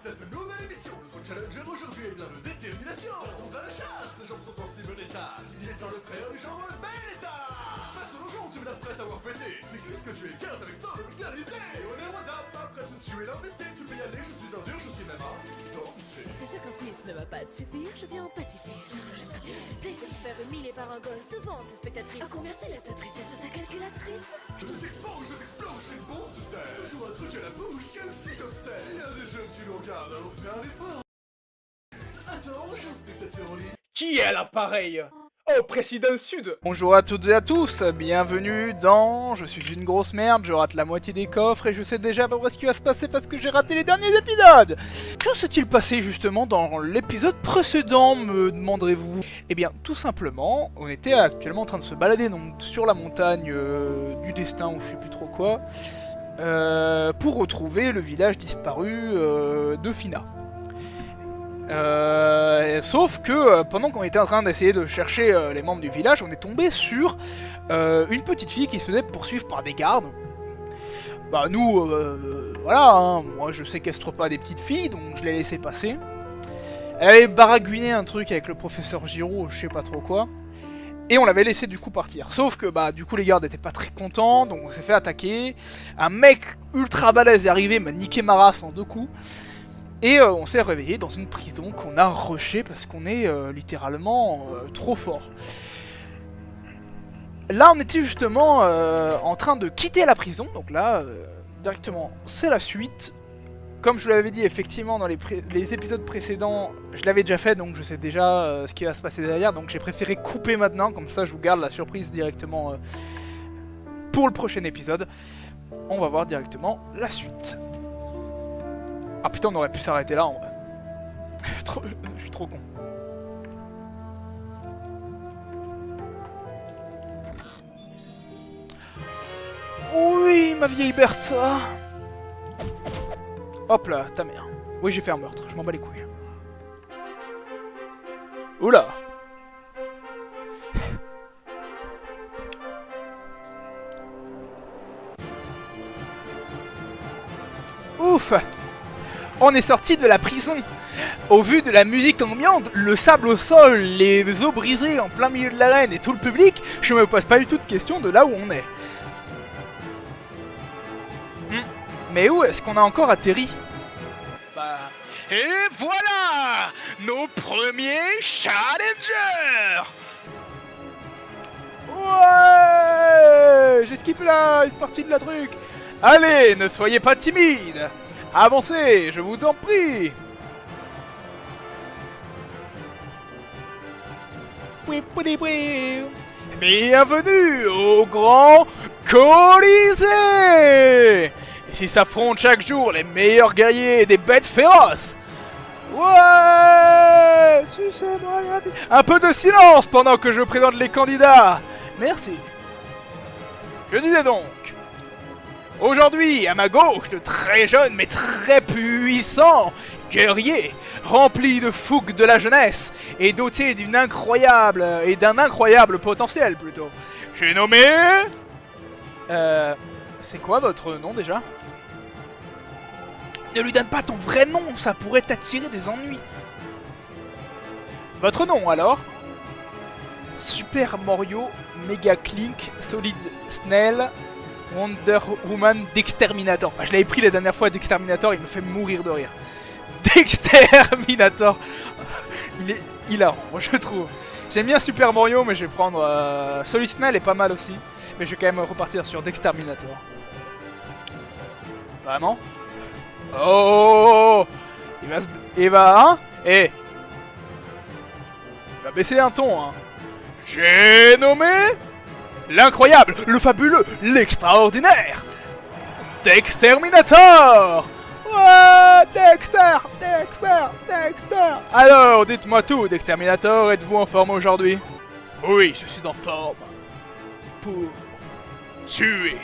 cette nouvelle émission. Notre challenger aujourd'hui est plein de détermination. Partons à la chasse, les jambes sont en si bon état. Il est temps de faire les jambes en bel état. Passe nos jambes, tu me l'as prête à avoir fêté. C'est juste que je suis écarte avec toi de vulgarité. On est roi d'âme, pas prêt de tuer l'invité. Tu peux y aller, je suis un dur, je suis même un danser. C'est sûr qu'un fils ne va pas te suffire, je viens en pacifiste. Plaisir super humilié par un gosse, souvent de spectatrice. À combien s'élève ta tristesse sur ta calculatrice? Je t'expose, je suis bon succès. Toujours un truc à la bouche, quelle fille d'obsède. Il y a des jeunes qui nous regardent, alors fais un effort. Attends, j'ai un spectateur en ligne. Qui est à l'appareil? Oh, Président Sud. Bonjour à toutes et à tous, bienvenue dans... Je suis une grosse merde, je rate la moitié des coffres et je sais déjà à peu près ce qui va se passer parce que j'ai raté les derniers épisodes. Que s'est-il passé justement dans l'épisode précédent, me demanderez-vous? Eh bien, tout simplement, on était actuellement en train de se balader donc, sur la montagne du destin ou je sais plus trop quoi, pour retrouver le village disparu de Fina. Sauf que pendant qu'on était en train d'essayer de chercher les membres du village, on est tombé sur une petite fille qui se faisait poursuivre par des gardes. Bah nous, voilà, hein, moi je séquestre pas des petites filles, donc je l'ai laissé passer. Elle avait baragouiné un truc avec le professeur Giraud, je sais pas trop quoi. Et on l'avait laissé du coup partir. Sauf que bah du coup les gardes étaient pas très contents, donc on s'est fait attaquer. Un mec ultra balèze est arrivé, m'a niqué ma race en 2 coups. Et on s'est réveillé dans une prison qu'on a rushée parce qu'on est littéralement trop fort. Là on était justement en train de quitter la prison, donc là directement c'est la suite. Comme je vous l'avais dit effectivement dans les épisodes précédents, je l'avais déjà fait donc je sais déjà ce qui va se passer derrière. Donc j'ai préféré couper maintenant, comme ça je vous garde la surprise directement pour le prochain épisode. On va voir directement la suite. Ah putain, on aurait pu s'arrêter là en vrai. Je suis trop con. Oui, ma vieille Bertha. Hop là, ta mère. Oui, j'ai fait un meurtre, je m'en bats les couilles. Oula. Ouf. On est sorti de la prison. Au vu de la musique ambiante, le sable au sol, les os brisés en plein milieu de l'arène et tout le public, je me pose pas du tout de question de là où on est. Mais où est-ce qu'on a encore atterri? Bah... Et voilà nos premiers challengers. Ouais, j'ai skippé là une partie de la truc. Allez, ne soyez pas timide. Avancez, je vous en prie. Bienvenue au Grand Colisée. Ici s'affrontent chaque jour les meilleurs guerriers et des bêtes féroces. Ouais, sucez-moi la bite. Un peu de silence pendant que je présente les candidats. Merci. Je disais donc... Aujourd'hui, à ma gauche, de très jeunes mais très puissants guerriers, remplis de fougue de la jeunesse et dotés d'un incroyable potentiel plutôt. J'ai nommé... C'est quoi votre nom déjà? Ne lui donne pas ton vrai nom, ça pourrait t'attirer des ennuis. Votre nom alors? Super Mario, Mega Clink, Solid Snell... Wonder Woman d'Exterminator. Je l'avais pris la dernière fois d'Exterminator, il me fait mourir de rire. D'Exterminator. Il est hilarant, moi je trouve. J'aime bien Super Mario, mais je vais prendre... Solid Snell est pas mal aussi. Mais je vais quand même repartir sur d'Exterminator. Vraiment? Oh, il va... Hein? Il va baisser un ton, hein. J'ai nommé... L'incroyable, le fabuleux, l'extraordinaire Dexterminator. Ouais, Dexter. Alors, dites-moi tout, Dexterminator, êtes-vous en forme aujourd'hui? Oui, je suis en forme. Pour tuer.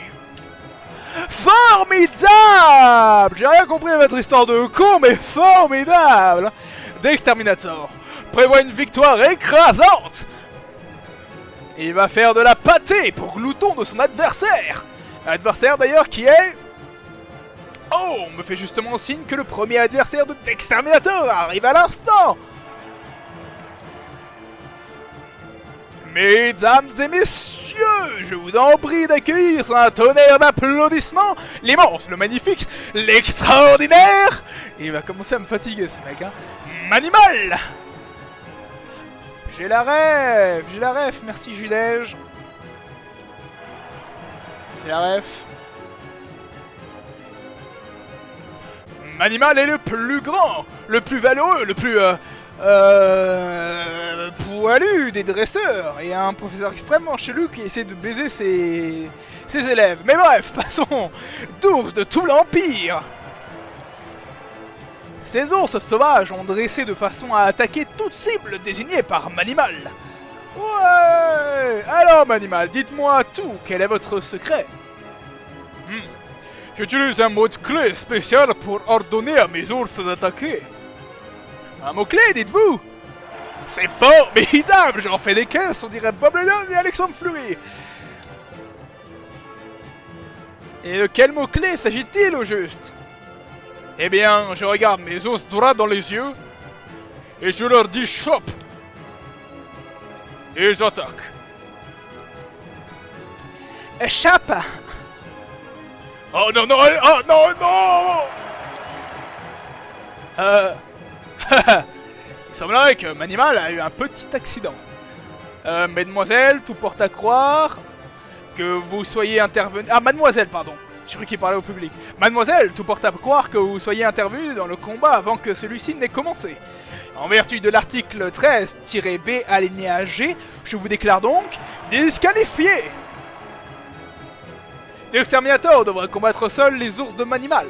Formidable! J'ai rien compris à votre histoire de con, mais formidable! Dexterminator prévoit une victoire écrasante. Il va faire de la pâtée pour glouton de son adversaire. Adversaire d'ailleurs qui est... Oh, on me fait justement signe que le premier adversaire de d'Exterminator arrive à l'instant. Mesdames et messieurs, je vous en prie d'accueillir sur un tonnerre d'applaudissements l'immense, le magnifique, l'extraordinaire. Il va commencer à me fatiguer ce mec, hein. Manimal. J'ai la ref, merci Judège. J'ai la ref. Manimal est le plus grand, le plus valeureux, le plus poilu des dresseurs, et un professeur extrêmement chelou qui essaie de baiser ses élèves. Mais bref, passons d'ours de tout l'Empire. Ces ours sauvages ont dressé de façon à attaquer toute cible désignée par Manimal. Ouais. Alors Manimal, dites-moi tout, quel est votre secret? J'utilise un mot-clé spécial pour ordonner à mes ours d'attaquer. Un mot-clé, dites-vous? C'est formidable, j'en fais des caisses, on dirait Bob Lennon et Alexandre Fleury. Et de quel mot-clé s'agit-il au juste? Eh bien, je regarde mes ours droit dans les yeux, et je leur dis chope. Et j'attaque. Échappe! Oh non, non, oh non, non! Il semblerait que Manimal a eu un petit accident. Mesdemoiselles, tout porte à croire que vous soyez intervenu... Ah, mademoiselle, pardon. Je crois qu'il parlait au public. Mademoiselle, tout porte à croire que vous soyez intervenu dans le combat avant que celui-ci n'ait commencé. En vertu de l'article 13-B alinéa G, je vous déclare donc disqualifié. L'exterminator devra combattre seul les ours de Manimal.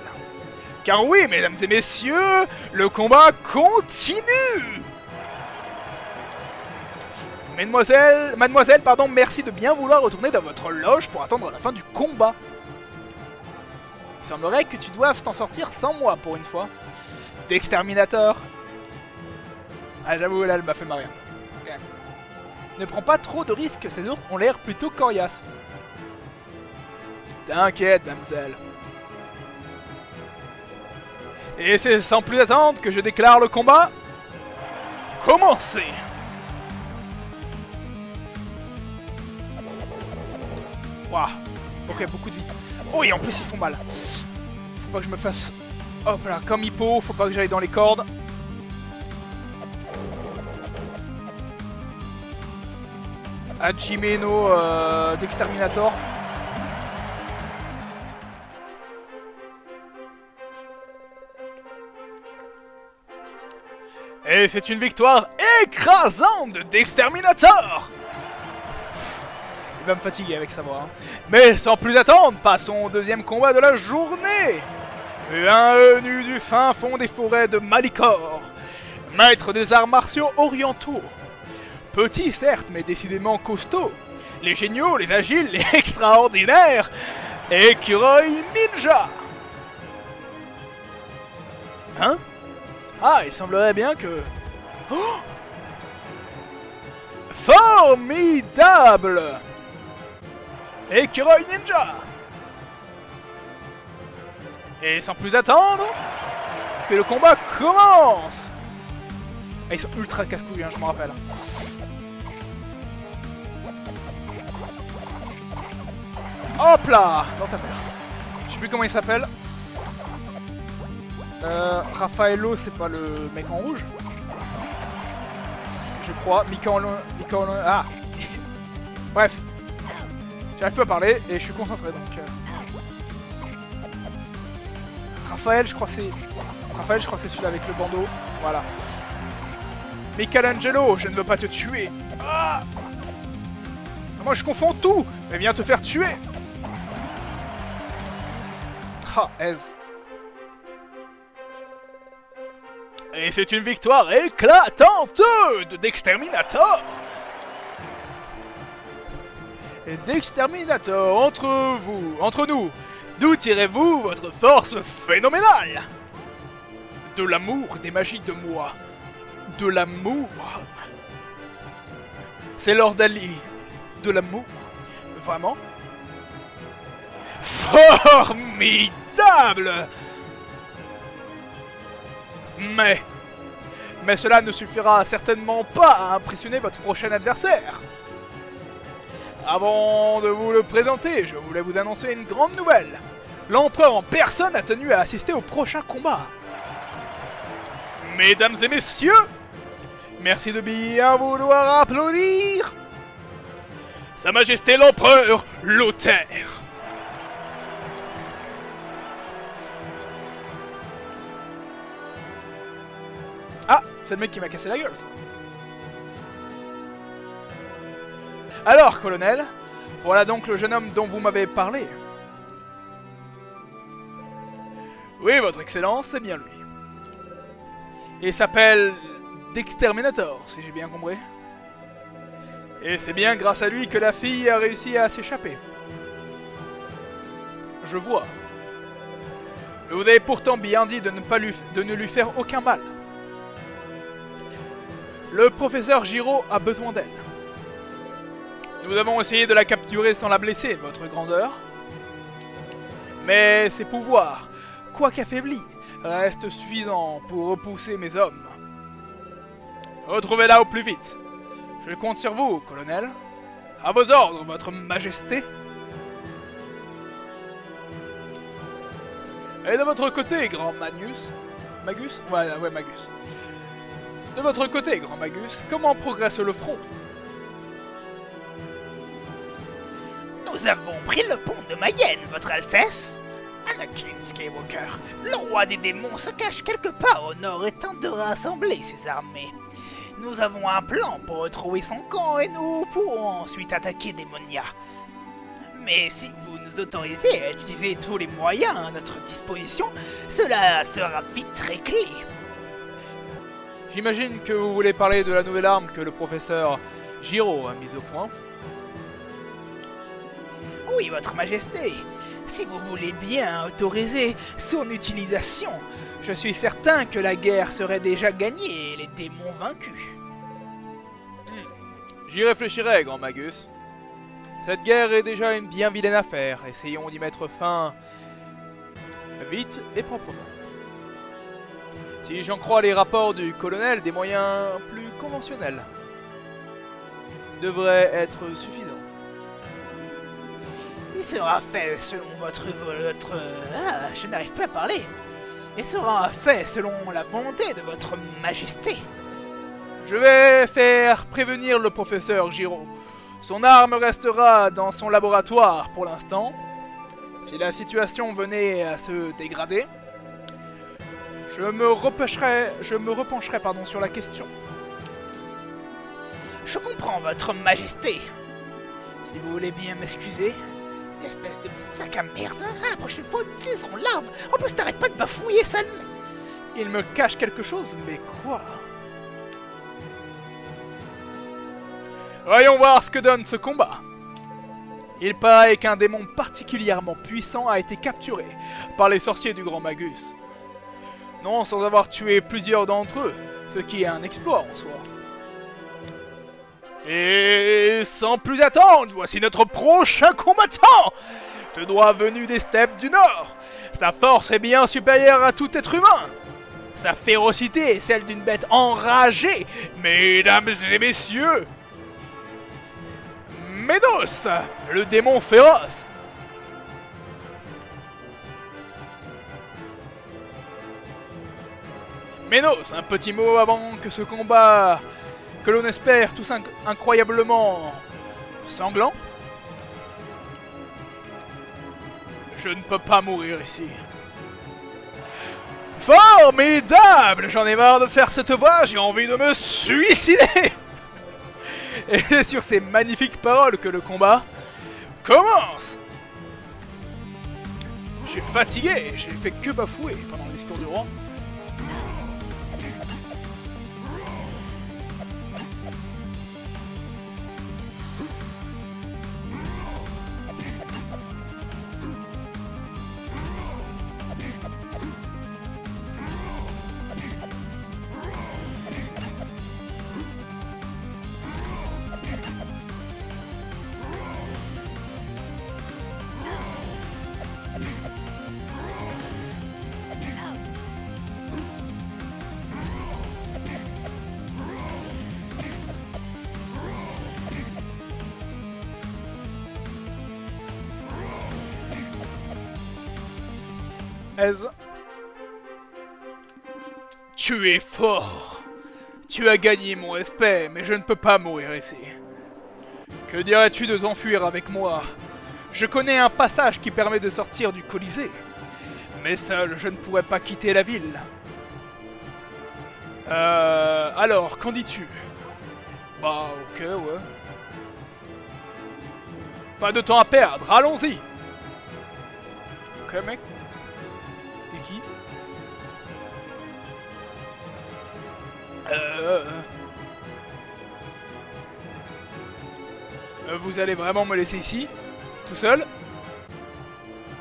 Car oui, mesdames et messieurs, le combat continue. Mademoiselle, pardon, merci de bien vouloir retourner dans votre loge pour attendre la fin du combat. Il semblerait que tu doives t'en sortir sans moi pour une fois. D'Exterminator. Ah, j'avoue, là, elle m'a fait marrer. Okay. Ne prends pas trop de risques, ces ours ont l'air plutôt coriaces. T'inquiète, mademoiselle. Et c'est sans plus attendre que je déclare le combat. Commencez. Waouh. Ok, beaucoup de vie. Oh, et en plus ils font mal. Faut pas que je me fasse... Hop là, comme hippo, faut pas que j'aille dans les cordes. Hajimeno d'Exterminator. Et c'est une victoire écrasante d'Exterminator. Il va me fatiguer avec sa voix. Hein. Mais sans plus attendre, passons au deuxième combat de la journée. Venu du fin fond des forêts de Malicor. Maître des arts martiaux orientaux. Petit certes, mais décidément costaud. Les géniaux, les agiles, les extraordinaires. Écureuil ninja. Hein? Ah, il semblerait bien que... Oh! Formidable! Écureuil ninja! Et sans plus attendre, que le combat commence! Ah, ils sont ultra casse-couilles, hein, je m'en rappelle. Hop là! Dans ta mère. Je sais plus comment il s'appelle. Raffaello, c'est pas le mec en rouge? Je crois. Michaolo... Ah. Bref. J'arrive pas à parler et je suis concentré donc... Raphaël, je crois c'est... Raphaël, je crois c'est celui-là avec le bandeau. Voilà. Michelangelo, je ne veux pas te tuer. Ah, moi je confonds tout. Mais viens te faire tuer. Ah, aise. Et c'est une victoire éclatante d'Exterminator. Et d'Exterminator, entre nous, d'où tirez-vous votre force phénoménale? De l'amour, des magies de moi. De l'amour. C'est Lord Ali. De l'amour. Vraiment? Formidable! Mais cela ne suffira certainement pas à impressionner votre prochain adversaire. Avant de vous le présenter, je voulais vous annoncer une grande nouvelle. L'empereur en personne a tenu à assister au prochain combat. Mesdames et messieurs, merci de bien vouloir applaudir Sa Majesté l'Empereur Lothaire. Ah, c'est le mec qui m'a cassé la gueule, ça. Alors, colonel, voilà donc le jeune homme dont vous m'avez parlé. Oui, votre excellence, c'est bien lui. Il s'appelle Dexterminator, si j'ai bien compris. Et c'est bien grâce à lui que la fille a réussi à s'échapper. Je vois. Mais vous avez pourtant bien dit de ne lui faire aucun mal. Le professeur Giro a besoin d'elle. Nous avons essayé de la capturer sans la blesser, votre grandeur. Mais ses pouvoirs, quoique affaiblis, restent suffisants pour repousser mes hommes. Retrouvez-la au plus vite. Je compte sur vous, colonel. À vos ordres, votre majesté. Et de votre côté, grand Magnus... Magus? Ouais, Magus. De votre côté, grand Magus, comment progresse le front? Nous avons pris le pont de Mayenne, votre Altesse. Anakin Skywalker, le roi des démons se cache quelque part au nord et tente de rassembler ses armées. Nous avons un plan pour retrouver son camp et nous pourrons ensuite attaquer Démonia. Mais si vous nous autorisez à utiliser tous les moyens à notre disposition, cela sera vite réglé. J'imagine que vous voulez parler de la nouvelle arme que le professeur Giro a mise au point. Oui, votre majesté. Si vous voulez bien autoriser son utilisation, je suis certain que la guerre serait déjà gagnée et les démons vaincus. J'y réfléchirai, grand Magus. Cette guerre est déjà une bien vilaine affaire. Essayons d'y mettre fin vite et proprement. Si j'en crois les rapports du colonel, des moyens plus conventionnels devraient être suffisants. Il sera fait selon votre je n'arrive pas à parler. Il sera fait selon la volonté de votre majesté. Je vais faire prévenir le professeur Giro. Son arme restera dans son laboratoire pour l'instant. Si la situation venait à se dégrader, je me repencherai sur la question. Je comprends, votre majesté. Si vous voulez bien m'excuser, espèce de petit sac à merde. À la prochaine fois, nous utiliserons l'arme. En plus, t'arrêtes pas de bafouiller, ça. Il me cache quelque chose, mais quoi? Voyons voir ce que donne ce combat. Il paraît qu'un démon particulièrement puissant a été capturé par les sorciers du Grand Magus. Non sans avoir tué plusieurs d'entre eux, ce qui est un exploit en soi. Et sans plus attendre, voici notre prochain combattant! Te doigt venu des steppes du Nord. Sa force est bien supérieure à tout être humain. Sa férocité est celle d'une bête enragée. Mesdames et messieurs, Ménos, le démon féroce. Ménos, un petit mot avant que ce combat, que l'on espère tous incroyablement sanglant. Je ne peux pas mourir ici. Formidable! J'en ai marre de faire cette voix, j'ai envie de me suicider! Et c'est sur ces magnifiques paroles que le combat commence. Je suis fatigué, j'ai fait que bafouer pendant le discours du roi. Ez. Tu es fort. Tu as gagné mon respect, mais je ne peux pas mourir ici. Que dirais-tu de t'enfuir avec moi? Je connais un passage qui permet de sortir du Colisée. Mais seul, je ne pourrais pas quitter la ville. Alors, qu'en dis-tu? Bah, ok, ouais. Pas de temps à perdre, allons-y! Ok, mec. T'es qui? Vous allez vraiment me laisser ici? Tout seul?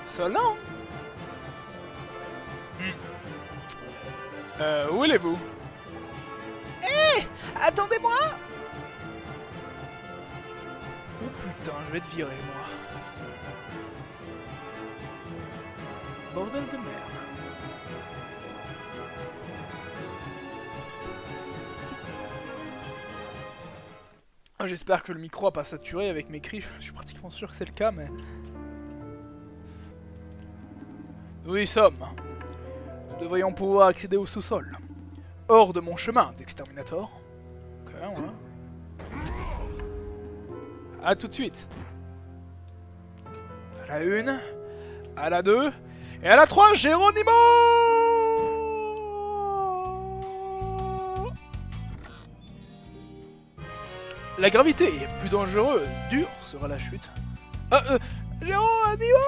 Seul, non? Où allez-vous? Hé, attendez-moi! Oh putain, je vais te virer, moi. Bordel de merde. Ah, j'espère que le micro a pas saturé avec mes cris, je suis pratiquement sûr que c'est le cas, mais... Nous y sommes. Nous devrions pouvoir accéder au sous-sol. Hors de mon chemin d'exterminator. Ok, ouais. A tout de suite. À la 1, à la 2, et à la 3, Geronimo! La gravité est plus dangereuse, dure sera la chute. Geronimo!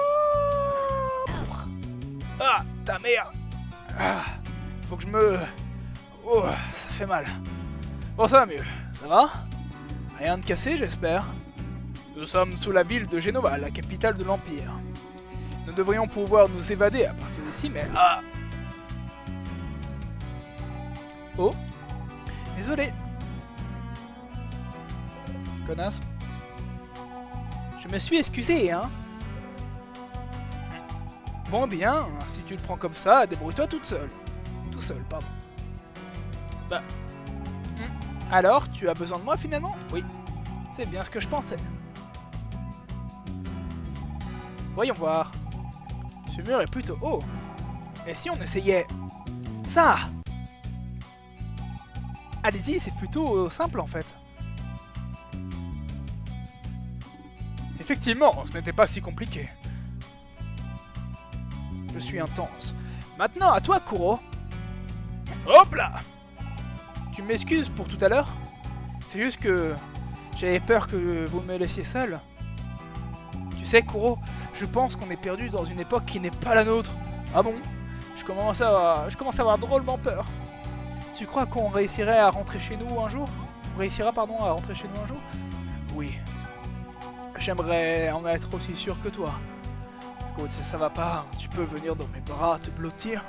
Ah, ta mère! Ah, faut que je me... Oh, ça fait mal. Bon, ça va mieux. Ça va? Rien de cassé, j'espère. Nous sommes sous la ville de Genova, la capitale de l'Empire. Nous devrions pouvoir nous évader à partir d'ici, mais... Ah! Oh! Désolé. Connasse. Je me suis excusé, hein? Bon, bien, si tu le prends comme ça, débrouille-toi toute seule. Tout seul, pardon. Bah... Alors, tu as besoin de moi, finalement? Oui. C'est bien ce que je pensais. Voyons voir. Ce mur est plutôt haut. Et si on essayait... ça? Allez-y, c'est plutôt simple, en fait. Effectivement, ce n'était pas si compliqué. Je suis intense. Maintenant, à toi, Kuro. Hop là! Tu m'excuses pour tout à l'heure? C'est juste que j'avais peur que vous me laissiez seul. Tu sais, Kuro, je pense qu'on est perdu dans une époque qui n'est pas la nôtre. Ah bon? Je commence à avoir drôlement peur. Tu crois qu'on réussirait à rentrer chez nous un jour? On réussira, pardon, à rentrer chez nous un jour? Oui. J'aimerais en être aussi sûr que toi. Écoute, si ça va pas, tu peux venir dans mes bras te blottir.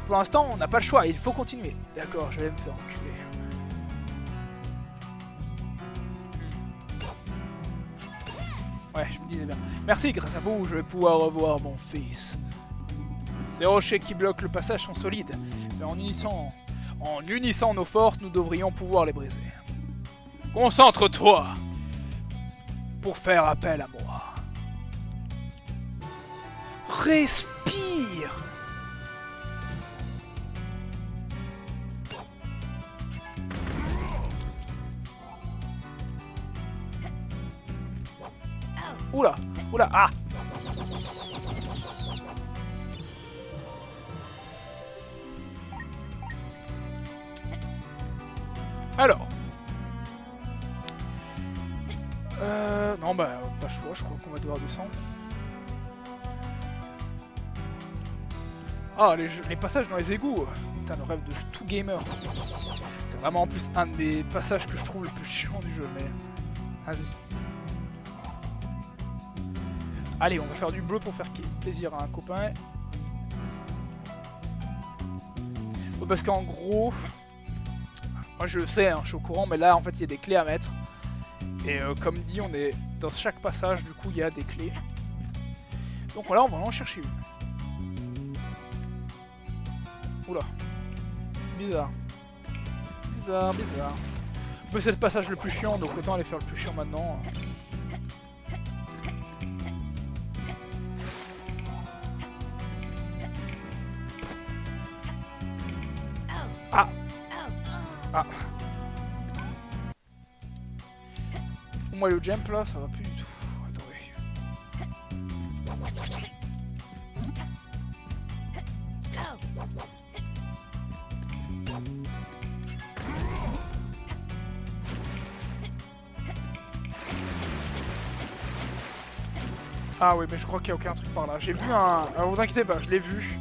Pour l'instant, on n'a pas le choix, il faut continuer. D'accord, je vais me faire enculer. Ouais, je me disais bien. Merci, grâce à vous, je vais pouvoir revoir mon fils. Ces rochers qui bloquent le passage sont solides, mais en unissant nos forces, nous devrions pouvoir les briser. Concentre-toi pour faire appel à moi. Respire. Oula, oula, ah. Alors. Non, bah, pas le choix, je crois qu'on va devoir descendre. Ah, les passages dans les égouts. Putain, le rêve de tout gamer. C'est vraiment en plus un de mes passages que je trouve le plus chiant du jeu, mais... Vas-y. Allez, on va faire du bleu pour faire plaisir à un copain. Oh, parce qu'en gros... Moi je le sais, hein, je suis au courant, mais là en fait il y a des clés à mettre. Et comme dit, on est dans chaque passage, du coup il y a des clés. Donc là on va en chercher une. Oula. Bizarre. Bizarre, bizarre. Mais c'est le passage le plus chiant, donc autant aller faire le plus chiant maintenant. Ah. Ah. Pour moi le jump là, ça va plus du tout. Attendez. Ah oui, mais je crois qu'il n'y a aucun truc par là. J'ai vu un... Alors vous inquiétez pas, je l'ai vu.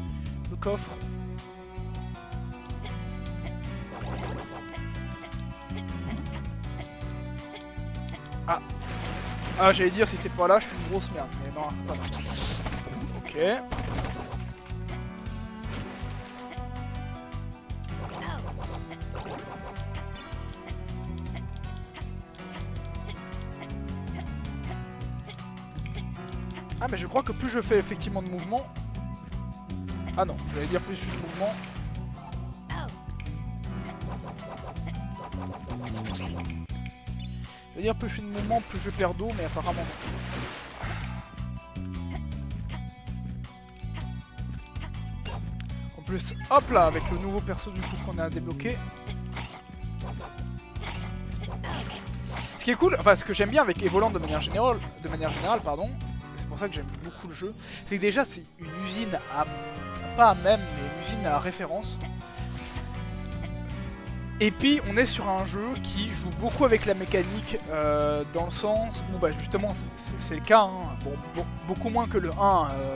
Le coffre. Ah. Ah, j'allais dire si c'est pas là, je suis une grosse merde. Mais non, c'est pas là. Ok. Ah mais je crois que plus je fais effectivement de mouvement... Ah non, j'allais dire plus je fais de mouvement... Je veux dire plus je fais de mouvement, plus je perds d'eau, mais apparemment non. En plus, hop là, avec le nouveau perso du coup qu'on a débloqué. Ce qui est cool, enfin ce que j'aime bien avec Evoland de manière générale, pardon, c'est pour ça que j'aime beaucoup le jeu, c'est que déjà c'est une usine à... pas à même, mais une usine à référence. Et puis on est sur un jeu qui joue beaucoup avec la mécanique dans le sens où bah justement c'est le cas, hein. Bon, beaucoup moins que le 1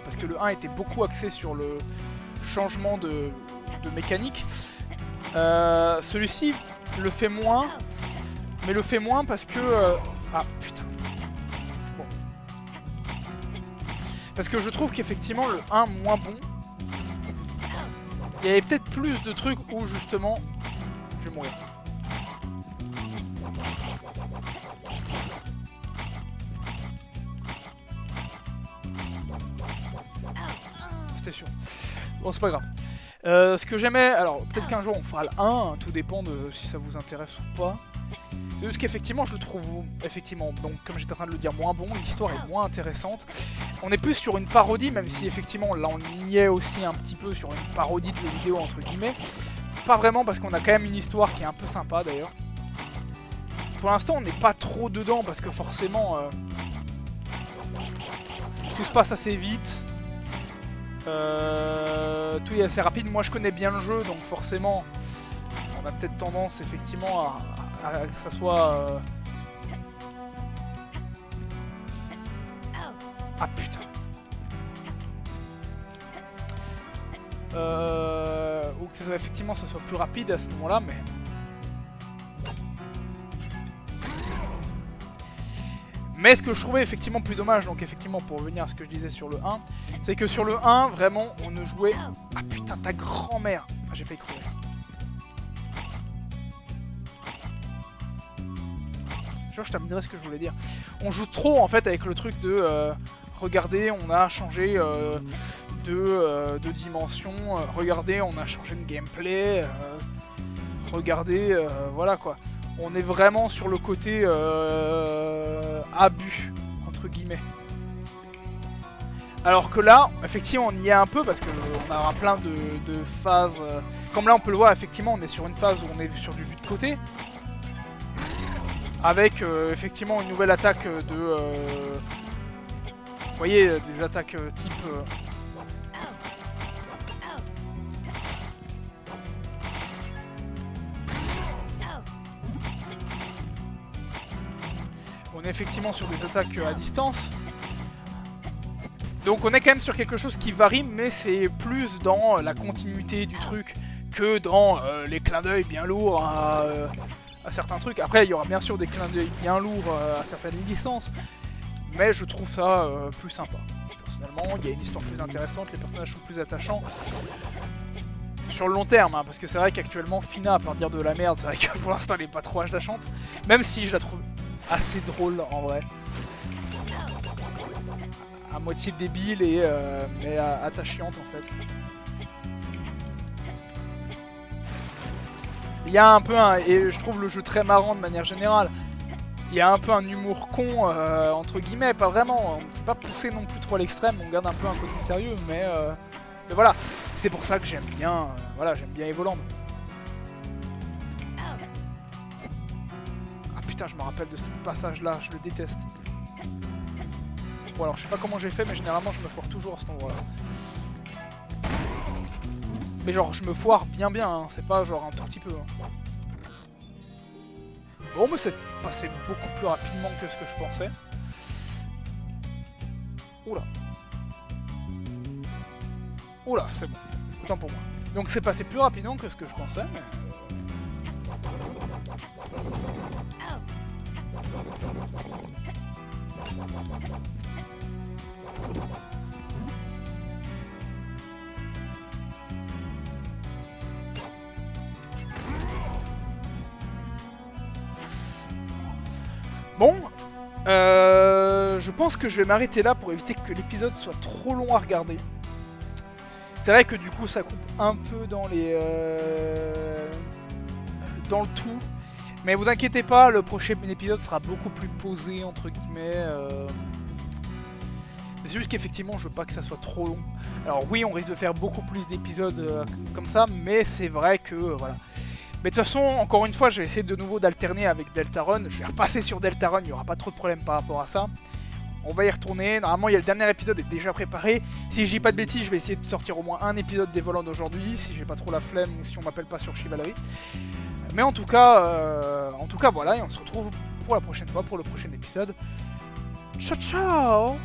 parce que le 1 était beaucoup axé sur le changement de mécanique. Celui-ci le fait moins, mais le fait moins parce que... Ah putain. Bon. Parce que je trouve qu'effectivement le 1 moins bon, il y avait peut-être plus de trucs où justement... Je vais mourir. C'était sûr. Bon, c'est pas grave. Ce que j'aimais... Alors, peut-être qu'un jour on fera le 1, hein, tout dépend de si ça vous intéresse ou pas. C'est juste qu'effectivement, je le trouve... Effectivement, donc comme j'étais en train de le dire, moins bon. L'histoire est moins intéressante. On est plus sur une parodie, même si effectivement, là on y est aussi un petit peu sur une parodie de jeux vidéo, entre guillemets. Pas vraiment parce qu'on a quand même une histoire qui est un peu sympa d'ailleurs. Pour l'instant on n'est pas trop dedans parce que forcément tout se passe assez vite. Tout est assez rapide. Moi je connais bien le jeu donc forcément on a peut-être tendance effectivement à que ça soit... Ah putain. Ou que ça soit, effectivement ça soit plus rapide à ce moment-là, mais ce que je trouvais effectivement plus dommage, donc effectivement pour revenir à ce que je disais sur le 1, c'est que sur le 1, vraiment, on ne jouait... Ah putain, ta grand-mère. Ah, j'ai failli crever. Genre, je terminerai ce que je voulais dire. On joue trop, en fait, avec le truc de... regardez, on a changé de dimension. Regardez, on a changé de gameplay. Regardez, voilà quoi. On est vraiment sur le côté abus, entre guillemets. Alors que là, effectivement, on y est un peu parce qu'on a plein de phases. Comme là, on peut le voir, effectivement, on est sur une phase où on est sur du vue de côté. Avec effectivement une nouvelle attaque de... vous voyez, des attaques type... On est effectivement sur des attaques à distance. Donc on est quand même sur quelque chose qui varie, mais c'est plus dans la continuité du truc que dans les clins d'œil bien lourds à certains trucs. Après, il y aura bien sûr des clins d'œil bien lourds à certaines licences, mais je trouve ça plus sympa. Personnellement, il y a une histoire plus intéressante, les personnages sont plus attachants. Sur le long terme, hein, parce que c'est vrai qu'actuellement, Fina, à part dire de la merde, c'est vrai que pour l'instant, elle est pas trop attachante. Même si je la trouve assez drôle, en vrai. À moitié débile, et mais attachante, en fait. Il y a un peu et je trouve le jeu très marrant de manière générale. Il y a un peu un humour con, entre guillemets, pas vraiment. On ne fait pas pousser non plus trop à l'extrême, on garde un peu un côté sérieux, mais voilà. C'est pour ça que j'aime bien, voilà, j'aime bien Evoland. putain, je me rappelle de ce passage-là, je le déteste. Bon alors, je sais pas comment j'ai fait, mais généralement, je me foire toujours à cet endroit-là. Mais genre, je me foire bien, hein. C'est pas genre un tout petit peu. Hein. Bon, mais c'est passé beaucoup plus rapidement que ce que je pensais. Oula. Oula, c'est bon. Autant pour moi. Donc c'est passé plus rapidement que ce que je pensais, mais... Bon, je pense que je vais m'arrêter là pour éviter que l'épisode soit trop long à regarder. C'est vrai que du coup ça coupe un peu dans les dans le tout, mais vous inquiétez pas, le prochain épisode sera beaucoup plus posé entre guillemets. C'est juste qu'effectivement je veux pas que ça soit trop long. Alors oui, on risque de faire beaucoup plus d'épisodes comme ça, mais c'est vrai que voilà. Mais de toute façon, encore une fois, je vais essayer de nouveau d'alterner avec Deltarune. Je vais repasser sur Deltarune, il n'y aura pas trop de problème par rapport à ça. On va y retourner. Normalement, il y a le dernier épisode est déjà préparé. Si je dis pas de bêtises, je vais essayer de sortir au moins un épisode des volants d'aujourd'hui, si j'ai pas trop la flemme ou si on m'appelle pas sur Chivalry. Mais en tout cas, voilà, et on se retrouve pour la prochaine fois, pour le prochain épisode. Ciao, ciao!